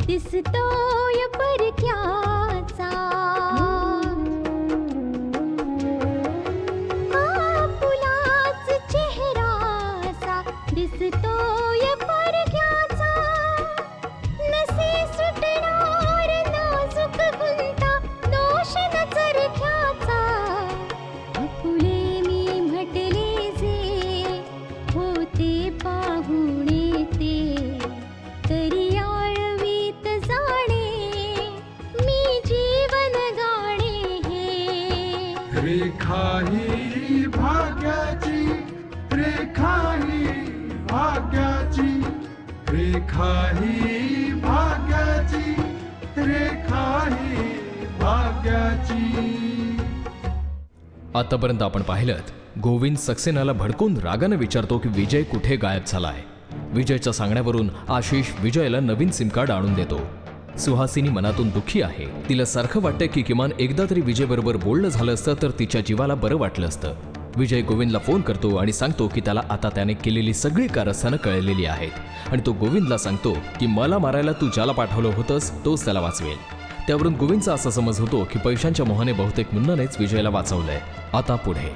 दिसतोय परक्याचा फुलाच चेहरासा दिसतोय परक्याचा नसे सुटणार नाजूक गुंता दोष न चरख्याचा फुले मी म्हटले जे होते पाहुणे ते तरी रेखा ही भाग्याची, रेखा ही भाग्याची, रेखा ही भाग्याची, रेखा ही भाग्याची. आतापर्यंत आपण पाहिलं गोविंद सक्सेनाला भडकून रागाने विचारतो की विजय कुठे गायब झाला आहे. विजयच्या सांगण्यावरून आशिष विजयला नवीन सिम कार्ड आणून देतो. सुहासिनी मनातून दुःखी आहे. तिला सारखं वाटतं की किमान एकदा तरी विजयबरोबर बोलणं झालं असतं तर तिच्या जीवाला बरं वाटलं असतं. विजय गोविंदला फोन करतो आणि सांगतो की त्याला आता त्याने केलेली सगळी कारस्थानं कळलेली आहेत आणि तो गोविंदला सांगतो की मला मारायला तू ज्याला पाठवलं होतंस तोच त्याला वाचवेल. त्यावरून गोविंदचा असा समज होतो की पैशांच्या मोहाने बहुतेक मुन्नानेच विजयला वाचवलंय. आता पुढे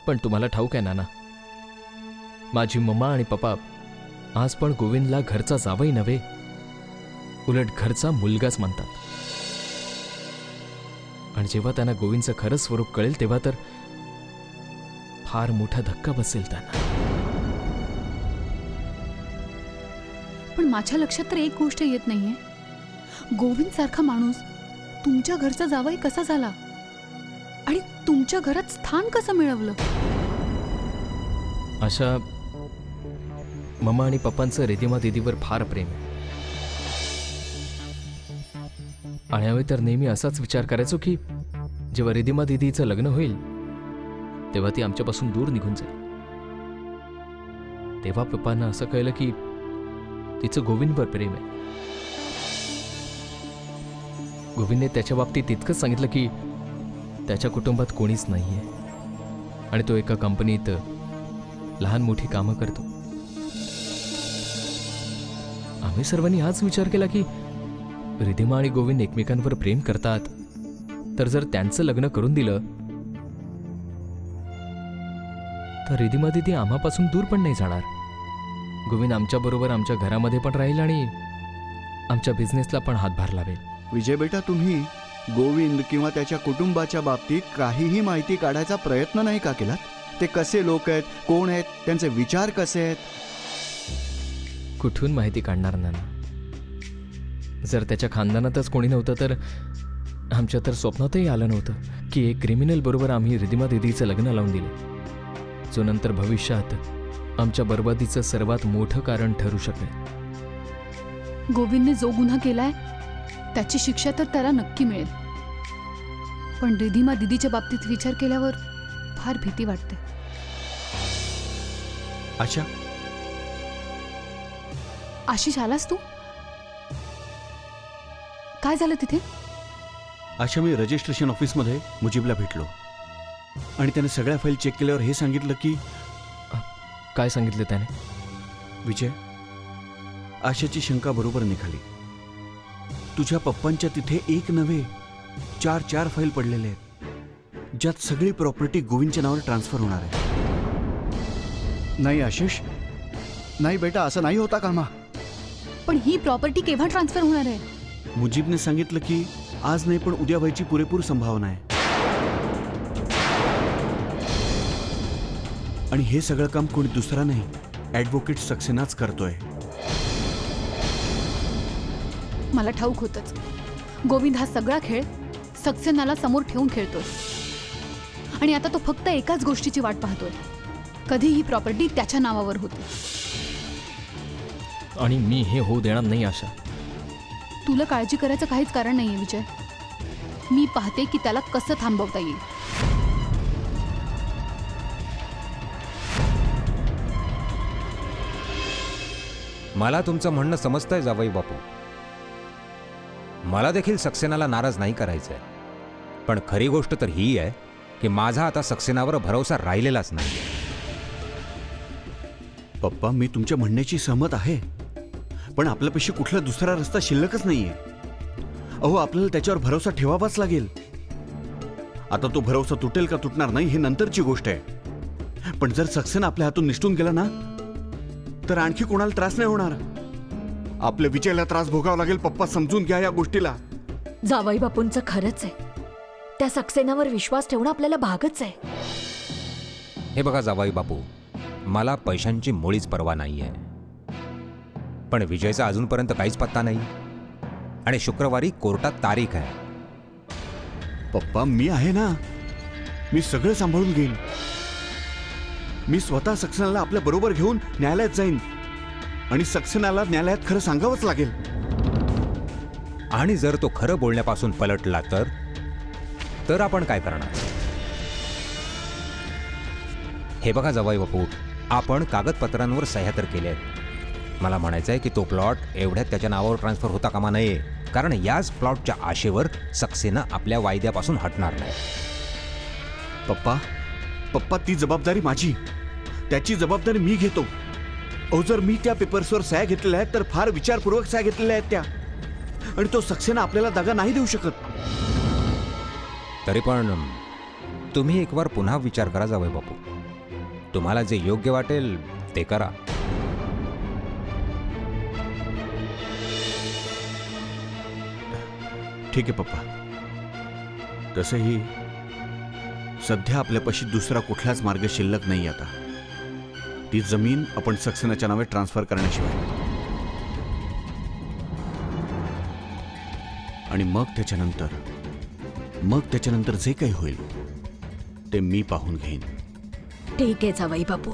पण तुम्हाला ठाऊक आहे नाना, माझी मम्मा आणि पप्पा आज पण गोविंदला घरचा जावई नव्हे उलट घरचा मुलगाच म्हणतात. आणि जेव्हा त्यांना गोविंदचं खरं स्वरूप कळेल तेव्हा तर फार मोठा धक्का बसेल त्यांना. पण माझ्या लक्षात तर एक गोष्ट येत नाहीये, गोविंद सारखा माणूस तुमच्या घरचा जावई कसा झाला आणि तुमच्या घरात स्थान कसं मिळवलं? अशा मम्मा आणि पप्पांचं रिधिमा दीदीवर फार प्रेम आहे आणि आम्ही तर नेहमी असाच विचार करायचो की जेव्हा रिधिमा दीदीचं लग्न होईल तेव्हा ती आमच्यापासून दूर निघून जाईल. तेव्हा पप्पांना असं कळलं की तिचं गोविंदवर प्रेम आहे. गोविंदने त्याच्या बाबतीत तितकंच सांगितलं की त्याच्या कुटुंबात कोणीच नाहीये आणि तो एका कंपनीत लहान मोठी कामं करतो. आम्ही सर्वांनी हाच विचार केला की रिधिमा आणि गोविंद एकमेकांवर प्रेम करतात तर जर त्यांचं लग्न करून दिलं तर रिधिमा दीदी आम्हापासून दूर पण नाही जाणार. गोविंद आमच्याबरोबर आमच्या घरामध्ये पण राहील आणि आमच्या बिझनेसला पण हातभार लावेल. विजय बेटा, तुम्ही गोविंद किंवा त्याच्या कुटुंबाच्या बाबतीत काहीही माहिती काढायचा प्रयत्न नाही का केलात? ते कसे लोक आहेत, कोण आहेत, त्यांचे विचार कसे आहेत? कुठून माहिती काढणार ना? जर त्याच्या खानदानातच कोणी नव्हतं तर आमच्या तर स्वप्नातही आलं नव्हतं की एक क्रिमिनल बरोबर आम्ही रिधिमा दीदीचं लग्न लावून दिले, जो नंतर भविष्यात आमच्या बर्बादीचं सर्वात मोठं कारण ठरू शकेल. गोविंदने जो गुन्हा केलाय त्याची शिक्षा तर त्याला नक्की मिळेल, पण रिधिमा दीदीच्या बाबतीत विचार केल्यावर फार भीती वाटते. अच्छा, आशिष आलास तू? काय झालं तिथे? अच्छा, मी रजिस्ट्रेशन ऑफिसमध्ये मुजीबला भेटलो आणि त्याने सगळ्या फाईल चेक केल्यावर हे सांगितलं की काय सांगितलं त्याने? विजय, आशाची शंका बरोबर निघाली. तुझ्या पप्पांच्या तिथे एक नव्हे 4 फाईल पडलेले आहेत ज्यात सगळी प्रॉपर्टी गोविंदच्या नावावर ट्रान्सफर होणार आहे. नाही आशिष, नाही बेटा, असं नाही होता कामा. पण ही प्रॉपर्टी केव्हा ट्रान्सफर होणार आहे? मुजीबने सांगितलं की आज नाही पण उद्या व्हायची पुरेपूर संभावना आहे. आणि हे सगळं काम कोणी दुसरा नाही, ॲडव्होकेट सक्सेनाच करतोय. मला ठाऊक होतच गोविंद हा सगळा खेळ सक्सेनाला समोर ठेवून खेळतोय. आणि आता तो फक्त एकाच गोष्टीची वाट पाहतोय, कधी ही प्रॉपर्टी त्याच्या नावावर होते. आणि मी हे होऊ देणार नाही आशा. तुला काळजी करायचं काहीच कारण नाहीये विजय. मी पाहते की त्याला कसं थांबवता येईल. मला तुमचं म्हणणं समजतंय जावई बापू. मला देखील सक्सेनाला नाराज नाही करायचंय, पण खरी गोष्ट तर ही आहे की माझा आता सक्सेनावर भरोसा राहिलेलाच नाही. पप्पा, मी तुमच्या म्हणण्याची सहमत आहे, पण आपल्यापाशी कुठला दुसरा रस्ता शिल्लकच नाहीये. अहो, आपल्याला त्याच्यावर भरोसा ठेवावाच लागेल. आता तो भरोसा तुटेल का तुटणार नाही हे नंतरची गोष्ट आहे. पण जर सक्सेना आपल्या हातून निसटून गेला ना, तर आणखी कोणाला त्रास नाही होणार. आपल्या विजयाला त्रास भोगावा लागेल. पप्पा, समजून घ्या या गोष्टीला. जावई बापूंचं खरंच आहे. त्या सक्सेनावर विश्वास ठेवणं आपल्याला भागच आहे. हे बघा जावई बापू, मला पैशांची मुळीच पर्वा नाही आहे, पण विजयचा अजूनपर्यंत काहीच पत्ता नाही. आणि शुक्रवारी कोर्टात तारीख आहे. पप्पा, मी आहे ना, मी सगळं सांभाळून घेईन. मी स्वतः सक्सेनाला आपल्या बरोबर घेऊन न्यायालयात जाईन आणि सक्सेनाला न्यायालयात खरं सांगावंच लागेल. आणि जर तो खरं बोलण्यापासून पलटला तर आपण काय करणार? हे बघा जावई बापू, आपण कागदपत्रांवर सह्या तर केल्या आहेत. मला म्हणायचं आहे की तो प्लॉट एवढ्यात त्याच्या नावावर ट्रान्सफर होता कामा नये, कारण याच प्लॉटच्या आशेवर सक्सेना आपल्या वायद्यापासून हटणार नाही. पप्पा, ती जबाबदारी माझी, त्याची जबाबदारी मी घेतो. अहो, जर मी त्या पेपर्सवर सह्या घेतलेल्या आहेत तर फार विचारपूर्वक सह्या घेतलेल्या आहेत त्या, आणि तो सक्सेना आपल्याला दगा नाही देऊ शकत. तरी पण तुम्ही एक बार पुन्हा विचार करा जावई बापू. तुम्हाला जे योग्य वाटेल ते करा. ठीक आहे पप्पा. तसंही सध्या आपल्यापाशी दुसरा कुठलाच मार्ग शिल्लक नाही. आता ती जमीन आपण सक्सेनाच्या नावे ट्रान्सफर करण्याशिवाय. आणि मग त्याच्यानंतर जे काही होईल ते मी पाहून घेईन. ठीक आहे जावई बापू,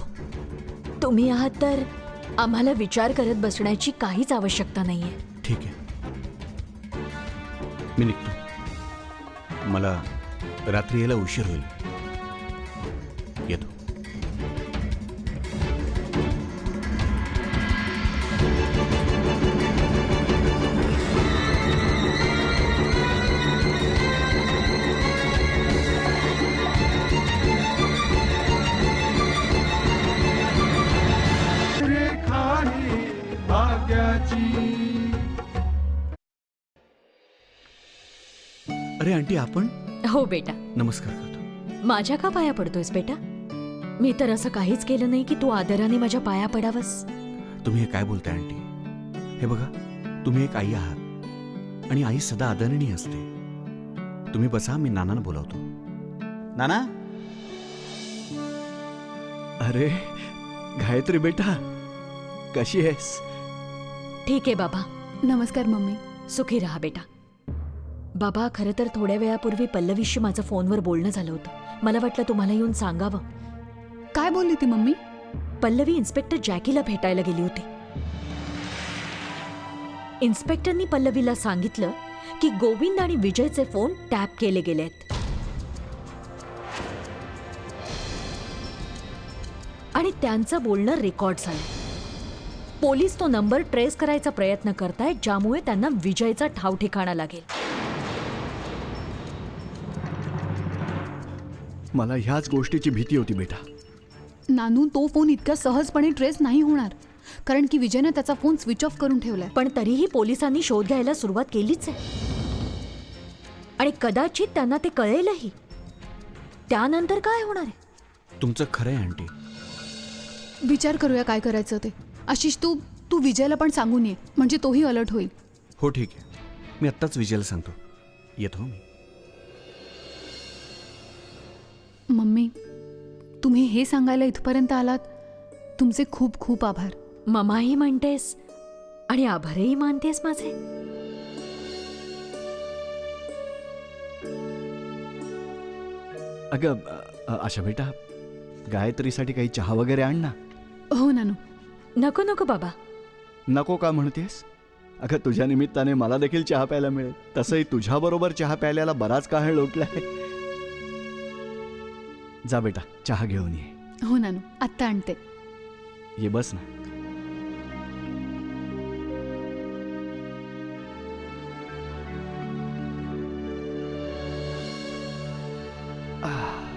तुम्ही आहात तर आम्हाला विचार करत बसण्याची काहीच आवश्यकता नाहीये. ठीक आहे, मी निघतो. मला रात्री यायला उशीर होईल. येतो. रेखा ही भाग्याची. अरे आंटी, आपण? हो बेटा, नमस्कार करतो. माझ्या का पाया पडतोयस बेटा? मी तर असं काहीच केलं नाही की तू आदराने माझ्या पाया पडावस. तुम्ही हे काय बोलताय आंटी? हे बघा, तुम्ही एक आई आहात आणि आई सदा आदरणीय असते. तुम्ही बसा, मी नानांना बोलावतो. नाना. अरे गायत्री बेटा, कशी आहेस? ठीक आहे बाबा. नमस्कार मम्मी. सुखी राहा बेटा. बाबा, खरं तर थोड्या वेळापूर्वी पल्लवीशी माझं फोनवर बोलणं झालं होतं. मला वाटलं तुम्हाला येऊन सांगावं. काय बोलली ती मम्मी? पल्लवी इन्स्पेक्टर जॅकीला भेटायला गेली होती. इन्स्पेक्टरनी पल्लवीला सांगितलं की गोविंद आणि विजयचे फोन टॅप केले गेलेत आणि त्यांचं बोलणं रेकॉर्ड झालं. पोलीस तो नंबर ट्रेस करायचा प्रयत्न करतायत, ज्यामुळे त्यांना विजयचा ठाव ठिकाणा लागेल. मला ह्याच गोष्टीची भीती होती बेटा. नानू, तो फोन इतक्या सहजपणे ट्रेस नाही होणार, कारण की विजयने त्याचा फोन स्विच ऑफ करून ठेवलाय. पण तरीही पोलिसांनी शोध घ्यायला सुरुवात केलीच आहे आणि कदाचित त्यांना ते कळेलही. त्यानंतर काय होणार आहे? तुमचं खरं आहे आंटी. विचार करूया काय करायचं ते. आशिष, तू विजयला पण सांगून ये, म्हणजे तोही अलर्ट होईल. हो ठीक आहे. मी आत्ताच विजयला सांगतो. येतो मी. मम्मी, तुम्ही हे सांगायला इथपर्यंत आलात, तुमचे खूप खूप आभार. ममाही म्हणतेस आणि आभारही मानतेस माझे. अगं आशा बेटा, गायत्रीसाठी काही चहा वगैरे आण ना. हो नानू. नको नको बाबा. नको का म्हणतेस? अगं तुझ्या निमित्ताने मला देखील चहा प्यायला मिळेल. तसंही तुझ्याबरोबर चहा प्यायल्याला बराच काळ लोटलाय. जा बेटा, चहा घेऊन ये. हो नानू, आत्ता आणते. ये बस ना.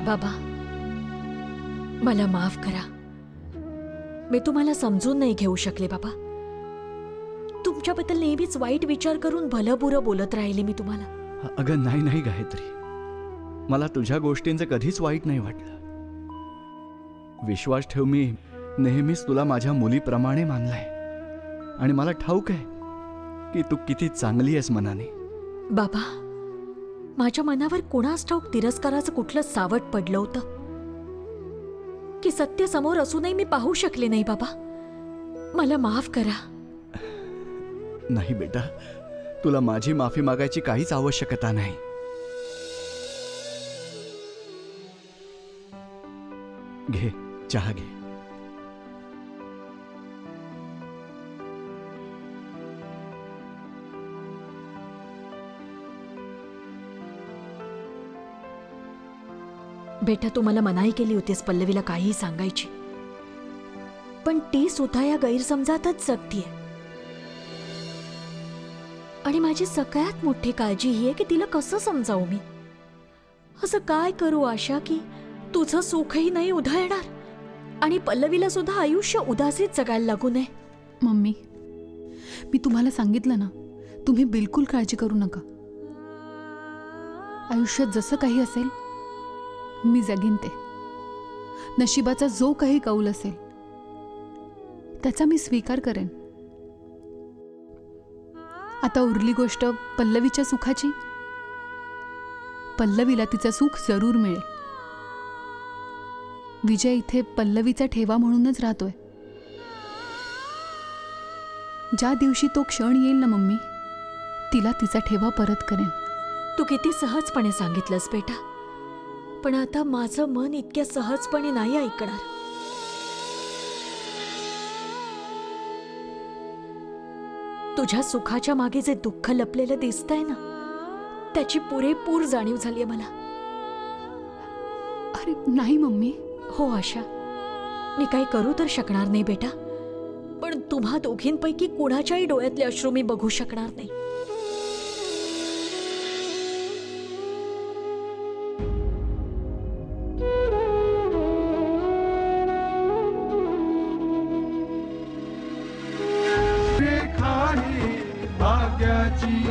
बाबा, मला माफ करा. मी तुम्हाला समजून नाही घेऊ शकले बाबा. तुमच्याबद्दल नेहमीच वाईट विचार करून भलं बुरं बोलत राहिले मी तुम्हाला. अगं नाही नाही गायत्री, मला तुझ्या गोष्टींचं कधीच वाईट नाही वाटलं. विश्वास ठेव, मी नेहमीच तुला माझ्या मुलीप्रमाणे मानलाय आणि मला ठाऊक आहे की तू किती चांगली आहेस मनाने. बाबा, माझ्या मनावर कोणास ठाऊक तिरस्काराचं कुठलं सावट पडलं होतं की सत्य समोर असूनही मी पाहू शकले नाही. बाबा, मला माफ करा. नाही बेटा, तुला माझी माफी मागायची काहीच आवश्यकता नाही. घे चहा घे. बेटा, तू मला मनाई केली होतीस पल्लवीला काहीही सांगायची, पण ती सुद्धा या गैरसमजातच जगतीये. आणि माझी सगळ्यात मोठी काळजी ही आहे की तिला कसं समजावू मी. असं काय करू आशा की तुझं सुखही नाही उधळणार आणि पल्लवीला सुद्धा आयुष्य उदासीत जगायला लागू नये. मम्मी, मी तुम्हाला सांगितलं ना, तुम्ही बिलकुल काळजी करू नका. आयुष्यात जसं काही असेल मी जगीन ते. नशिबाचा जो काही कौल असेल त्याचा मी स्वीकार करेन. आता उरली गोष्ट पल्लवीच्या सुखाची. पल्लवीला तिचं सुख जरूर मिळेल. विजय इथे पल्लवीचा ठेवा म्हणूनच राहतोय. ज्या दिवशी तो क्षण येईल ना मम्मी, तिला तिचा ठेवा परत करेन. तू किती सहजपणे सांगितलंस बेटा, पण आता माझं मन इतक्या सहजपणे नाही ऐकणार. तुझ्या सुखाच्या मागे जे दुःख लपलेलं दिसतंय ना, त्याची पुरेपूर जाणीव झालीये मला. अरे नाही मम्मी. हो आशा, मी काही करू तर शकणार नाही बेटा, पण तुम्हा दोघींपैकी कुणाच्याही डोळ्यातले अश्रू मी बघू शकणार नाही. रेखा ही भाग्याची.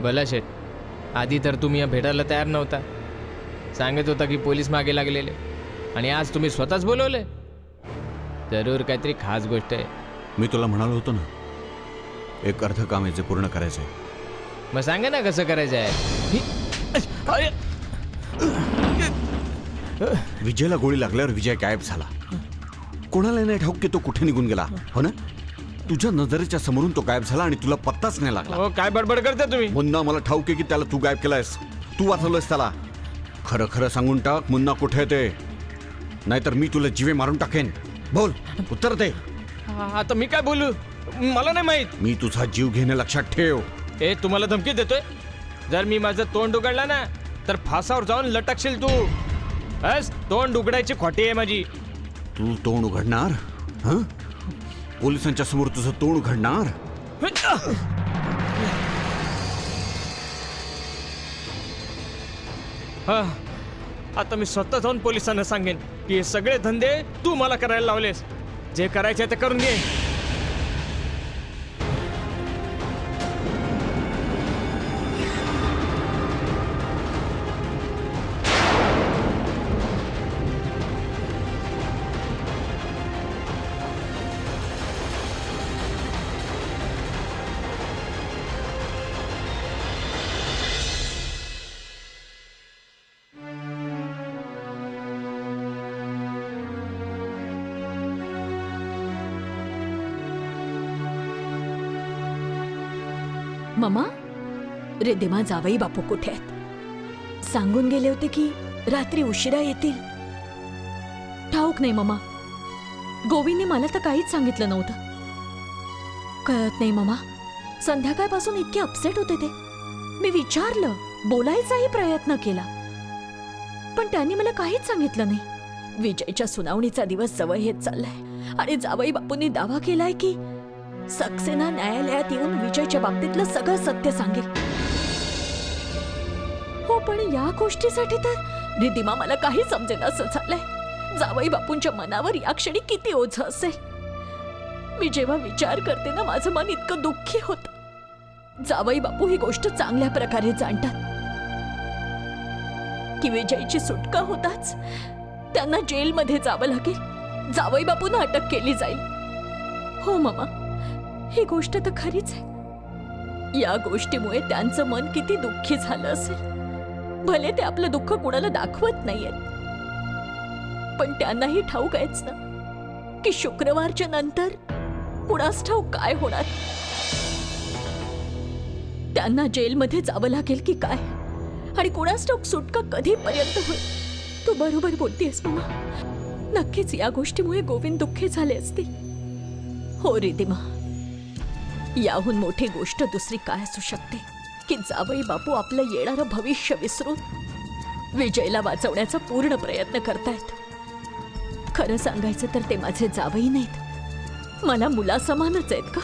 भला शेठ, आधी तर तुम्ही या भेटायला तयार नव्हता. सांगत होता की पोलीस मागे लागलेले, आणि आज तुम्ही स्वतःच बोलवले. जरूर काहीतरी खास गोष्ट आहे. मी तुला म्हणालो होतो ना, एक अर्ध काम आहे जे पूर्ण करायचं आहे. मग सांगा ना कसं करायचं आहे. विजयला गोळी लागल्यावर विजय गायब झाला. कोणाला नाही ठाऊक की तो कुठे निघून गेला, हो ना? तुझ्या नजरेच्या समोरून तो गायब झाला आणि तुला पत्ताच नाही लागला. हो, काय बडबड करता तुम्ही. मुन्ना, मला ठाऊक आहे की त्याला तू गायब केलायस, तू वाचवलंयस त्याला. खरं खरं सांगून टाक, मुन्ना कुठे आहे ते, नाहीतर मी तुला जीवे मारून टाकेन. बोल, उत्तर दे. आता मी काय बोलू, मला नाही माहित. मी तुझा जीव घेणे लक्षात ठेव. ए, तुम्हाला धमकी देतोय. जर मी माझं तोंड उघडला ना तर फासावर जाऊन लटकशील तू. बस, तोंड उघडायची खोटी आहे माझी. तू तोंड उघडणार? हं? पोलिसांच्या समोर तुझं तोंड उघडणार? हा, आता मी स्वतः जाऊन पोलिसांना सांगेन की हे सगळे धंदे तू मला करायला लावलेस. जे करायचे ते करून घे. ममा, रिद्धिमा जावई बापू कुठे आहेत? सांगून गेले होते की रात्री उशिरा येतील. ठाऊक नाही ममा. गोविंदने मला तर काहीच सांगितलं नव्हतं. कळत नाही ममा. संध्याकाळपासून इतके अपसेट होते ते. मी विचारलं, बोलायचाही प्रयत्न केला, पण त्यांनी मला काहीच सांगितलं नाही. विजयच्या सुनावणीचा दिवस जवळ येत चाललाय आणि जावई बापूंनी दावा केलाय की सक्सेना न्यायालयात येऊन विजयच्या बाबतीतलं सगळं सत्य सांगेल. हो, पण या गोष्टीसाठी तर रिद्धिमा मला काही समजेन असं झालंय. जावई बापूंच्या मनावर या क्षणी किती ओझं असेल. मी जेव्हा विचार करते ना, माझं मन इतकं दुःखी होतं. जावई बापू ही गोष्ट चांगल्या प्रकारे जाणतात की विजयची सुटका होताच त्यांना जेलमध्ये जावं लागेल, जावई बापूंना अटक केली जाईल. हो ममा, ही गोष्ट तर खरीच आहे. या गोष्टीमुळे त्यांचं मन किती दुःखी झालं असेल. भले ते आपलं दुःख कुणाला दाखवत नाहीयेत, पण त्यांनाही ठाऊक आहेच ना की शुक्रवारच्या नंतर कुणास ठाऊक काय होणार. त्यांना जेलमध्ये जावं लागेल की काय, आणि कुणास ठाऊक सुटका कधीपर्यंत होईल. तू बरोबर बोलतेस ममा. नक्कीच या गोष्टीमुळे गोविंद दुःखी झाले असतील. हो रिद्धिमा, याहून मोठी गोष्ट दुसरी काय असू शकते की जावई बापू आपलं येणारं भविष्य विसरून विजयला वाचवण्याचा पूर्ण प्रयत्न करतायत. खरं सांगायचं तर ते माझे जावई नाहीत, मला मुलासमानच आहेत का?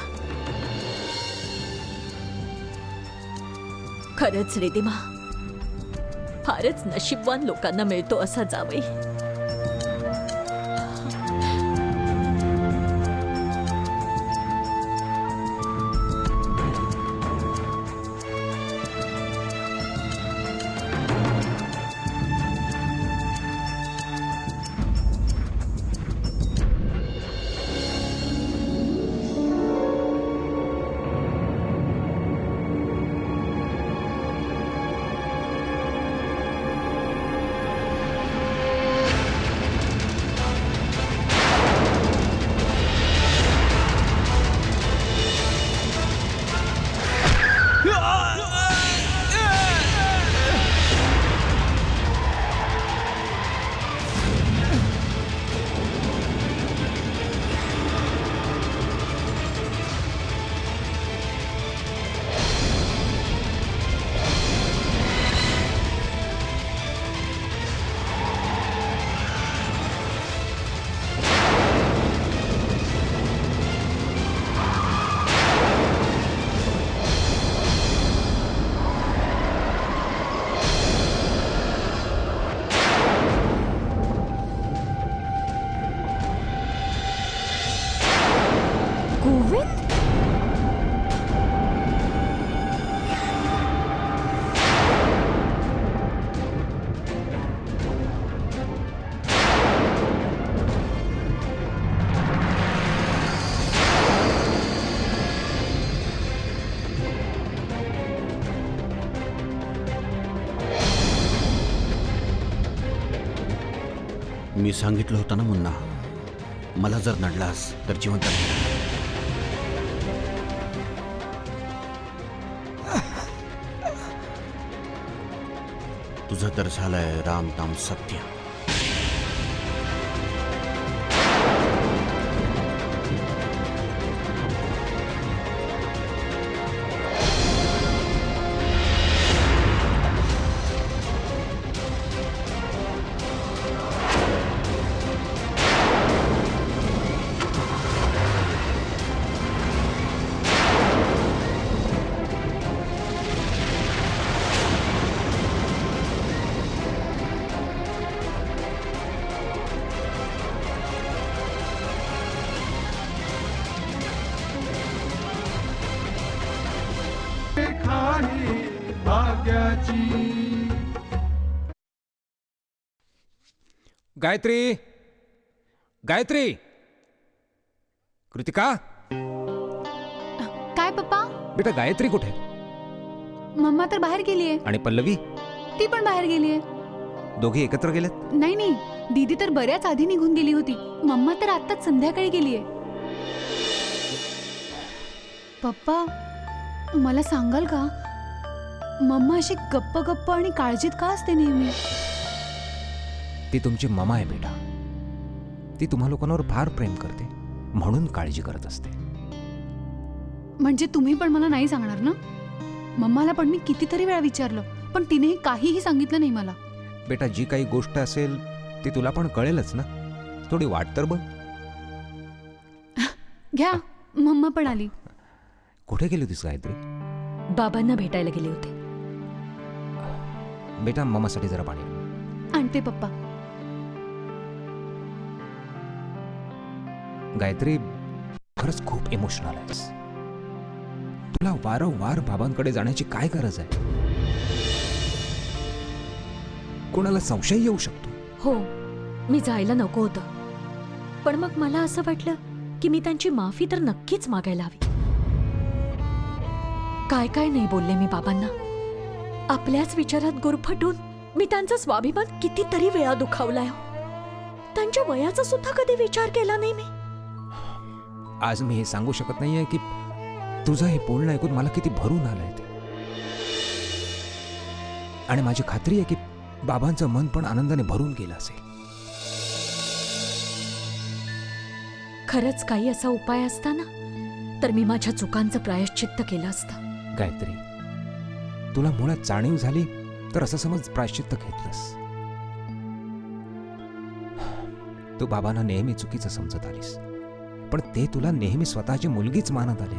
खरंच रिद्धिमा, फारच नशीबवान लोकांना मिळतो असा जावई. मी सांगितलं होतं ना मुन्ना, मला जर नडलास तर जिवंत राहा. तुझं तर झालंय रामनाम सत्य. गायत्री, गायत्री, कृतिका, काय पप्पा? बेटा गायत्री कुठे? मम्मा तर बाहेर गेलीये. आणि पल्लवी? ती पण बाहेर गेलीये. दोघे एकत्र गेलेत? नाही नाही, दीदी तर बऱ्याच आधी निघून गेली होती. मम्मा तर आत्ताच संध्याकाळी गेलीये. पप्पा, मला सांगाल का मम्मा अशी गप्प गप्प आणि काळजीत का असते नेहमी? ती तुमची ममा आहे बेटा. ती तुम्हा लोकांवर फार प्रेम करते म्हणून काळजी करत असते. म्हणजे तुम्ही पण मला नाही सांगणार ना? मम्माला पण मी कितीतरी वेळा विचारलं पण तिनेही काहीही सांगितलं नाही मला. बेटा, जी काही गोष्ट असेल ती तुला पण कळेलच ना. थोडी वाट तर बघ. घ्या, मम्मा पण आली. कुठे गेली होतीस गायत्री? बाबांना भेटायला गेले होते. बेटा, मम्मासाठी जरा पाणी आण. आणते पप्पा. गायत्री, खरंच खूप इमोशनल आहेस. तुला वारंवार बाबांकडे जाण्याची काय गरज आहे? कोणाला संशय येऊ शकतो. हो, मी जायला नको होतं, पण मग मला असं वाटलं की मी त्यांची माफी तर नक्कीच मागायला हवी. काय काय नाही बोलले मी बाबांना. आपल्याच विचारात गुरफटून मी त्यांचा स्वाभिमान कितीतरी वेळा दुखावलाय. त्यांच्या वयाचा सुद्धा कधी विचार केला नाही मी. आज मी हे सांगू शकत नाहीये की तुझं हे बोलणं ऐकून मला किती भरून आलंय ते. आणि माझी खात्री आहे की बाबांचं मन पण आनंदाने भरून गेलं असेल. खरंच काही असा उपाय असता ना तर मी माझ्या चुकांचं प्रायश्चित्त केलं असतं. गायत्री, तुला मुळात जाणीव झाली तर असं समज प्रायश्चित्त घेतलंस. तू बाबांना नेहमी चुकीचं समजत आलीस, पण ते तुला नेहमी स्वतःची मुलगीच मानत आले.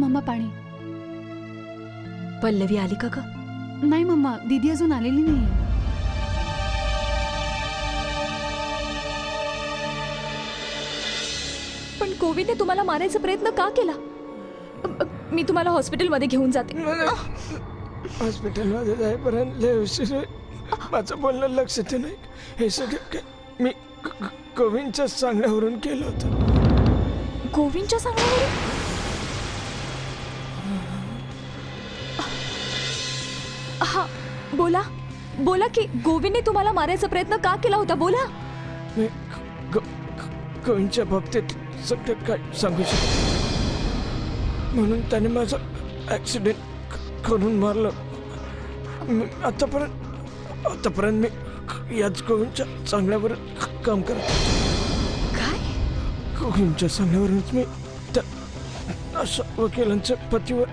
मम्मा पाणी. पल्लवी आली का ग? नाही मम्मा, दीदी अजून आलेली नाहीये. पण गोविंदने तुम्हाला मारायचा प्रयत्न का केला? मी तुम्हाला हॉस्पिटलमध्ये घेऊन जाते. हॉस्पिटलमध्ये जाईपर्यंत लय उशीर होईल. माझं बोलणं लक्षात नाही. हे सगळं मी गोविंदच्या सांगण्यावरून केलं होतं. गोविंदच्या सांगण्यावरून? हा, बोला बोला की गोविंदने तुम्हाला मारायचा प्रयत्न का केला होता? बोला. मी गोविंदच्या बाबतीत सगळं काय सांगू शकतो, म्हणून त्याने माझं ॲक्सिडेंट करून मारलं. आतापर्यंत मी याच गोविंदच्या चांगल्यावर काम करत होतो. काय? गोविंदच्या सांगण्यावरूनच मी त्या अशा वकिलांच्या पतीवर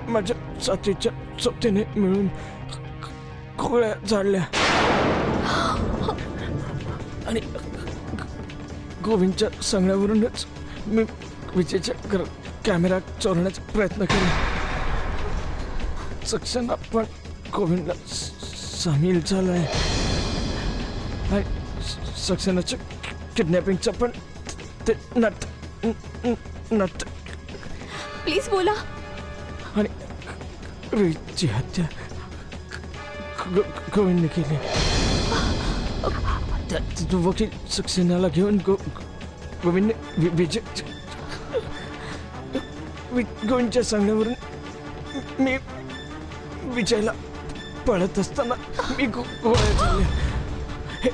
माझ्या साथीच्या सोबतीने मिळून गोळ्या झाडल्या आणि गोविंदच्या सांगण्यावरूनच मी विजेच्या कॅमेरा चोरण्याचा प्रयत्न केला. सक्सेना पण गोविंदला सामील झालाय आणि सक्सेनाच्या किडनॅपिंगचा पण ते नट प्लीज बोला. आणि रीतची हत्या गोविंदने केली. तो वकील सक्सेनाला घेऊन गोविंदने गोविंदच्या सांगण्यावरून मी विजयला पळत असताना मी गोळ्या झाल्या. हे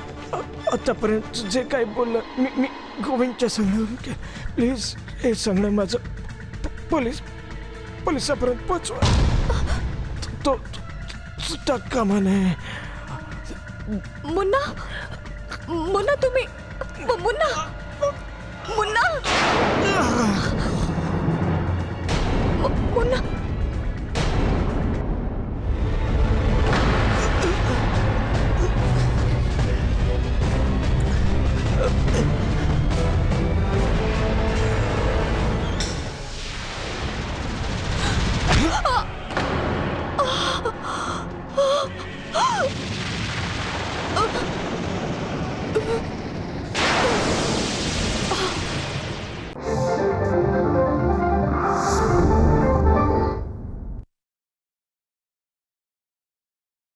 आतापर्यंत जे काही बोललं मी गोविंदच्या सांगण्यावरून केलं. प्लीज हे सांगणं माझं पोलिसापर्यंत पोचवा. तो सुद्धा कामा नये. मुन्ना तुम्ही